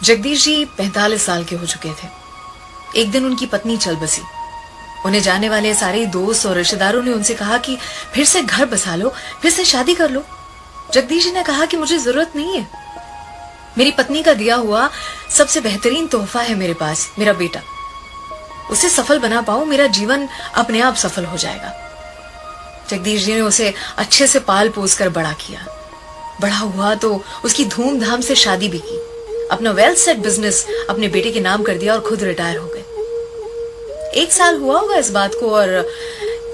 जगदीश जी 45 साल के हो चुके थे। एक दिन उनकी पत्नी चल बसी। उन्हें जाने वाले सारे दोस्त और रिश्तेदारों ने उनसे कहा कि फिर से घर बसा लो, फिर से शादी कर लो। जगदीश जी ने कहा कि मुझे जरूरत नहीं है। मेरी पत्नी का दिया हुआ सबसे बेहतरीन तोहफा है मेरे पास, मेरा बेटा। उसे सफल बना पाऊं, मेरा जीवन अपने आप सफल हो जाएगा। जगदीश जी ने उसे अच्छे से पाल पोस कर बड़ा किया। बड़ा हुआ तो उसकी धूमधाम से शादी भी की। अपना वेल सेट बिजनेस अपने बेटे के नाम कर दिया और खुद रिटायर हो गए। 1 साल हुआ होगा इस बात को और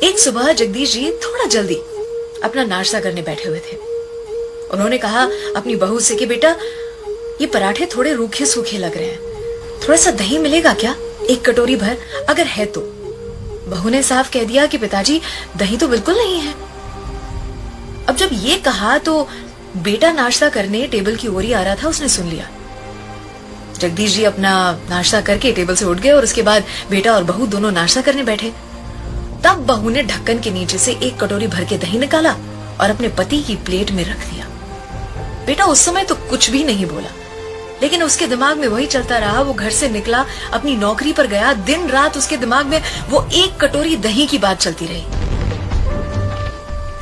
एक सुबह जगदीश जी थोड़ा जल्दी अपना नाश्ता करने बैठे हुए थे। उन्होंने कहा अपनी बहू से कि बेटा, ये पराठे थोड़े रूखे सूखे लग रहे हैं, थोड़ा सा दही मिलेगा क्या, 1 कटोरी भर अगर है तो। बहू ने साफ कह दिया कि पिताजी दही तो बिल्कुल नहीं है। अब जब ये कहा तो बेटा नाश्ता करने टेबल की ओर ही आ रहा था, उसने सुन लिया। जगदीश जी अपना नाश्ता करके टेबल से उठ गए और उसके बाद बेटा और बहू दोनों नाश्ता करने बैठे। तब बहू ने ढक्कन के नीचे से 1 कटोरी भर के दही निकाला और अपने पति की प्लेट में रख दिया। बेटा उस समय तो कुछ भी नहीं बोला, लेकिन उसके दिमाग में वही चलता रहा। वो घर से निकला, अपनी नौकरी पर गया, दिन रात उसके दिमाग में वो 1 कटोरी दही की बात चलती रही।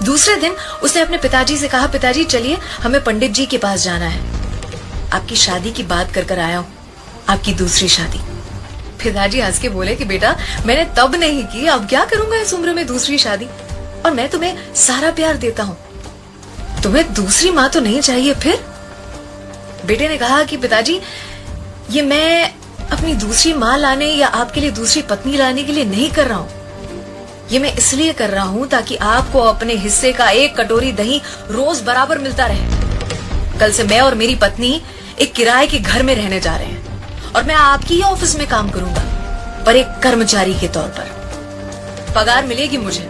दूसरे दिन उसने अपने पिताजी से कहा, पिताजी चलिए हमें पंडित जी के पास जाना है, आपकी शादी की बात कर आया हूं, आपकी दूसरी शादी। पिताजी हंस के बोले कि बेटा मैंने तब नहीं की, अब क्या करूंगा इस उम्र में दूसरी शादी, और मैं तुम्हें सारा प्यार देता हूं, तुम्हें दूसरी माँ तो नहीं चाहिए फिर। बेटे ने कहा कि पिताजी ये मैं अपनी दूसरी माँ लाने या आपके लिए दूसरी पत्नी लाने के लिए नहीं कर रहा हूं, ये मैं इसलिए कर रहा हूं ताकि आपको अपने हिस्से का 1 कटोरी दही रोज बराबर मिलता रहे। कल से मैं और मेरी पत्नी एक किराए के घर में रहने जा रहे हैं और मैं आपकी ही ऑफिस में काम करूंगा, पर एक कर्मचारी के तौर पर। पगार मिलेगी मुझे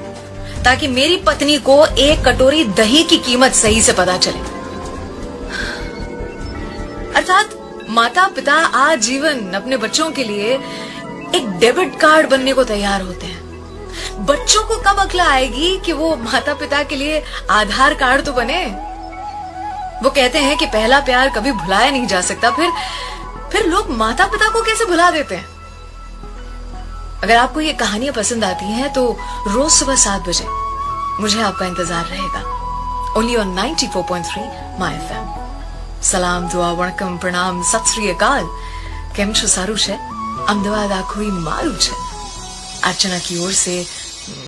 ताकि मेरी पत्नी को 1 कटोरी दही की कीमत सही से पता चले। अर्थात माता पिता आजीवन अपने बच्चों के लिए एक डेबिट कार्ड बनने को तैयार होते हैं। बच्चों को कब अक्ल आएगी कि वो माता पिता के लिए आधार कार्ड तो बने। वो कहते हैं कि पहला प्यार कभी भुलाया नहीं जा सकता, फिर लोग माता पिता को कैसे भुला देते हैं। अगर आपको ये कहानियां पसंद आती हैं तो रोज सुबह 7 बजे मुझे आपका इंतजार रहेगा, ओनली ऑन 94.3 माय एफएम। सलाम, दुआ, वणकम, प्रणाम, सत श्री अकाल। केम छो सारू छे? अमदावाद आखोई मारू छे। अर्चना की ओर से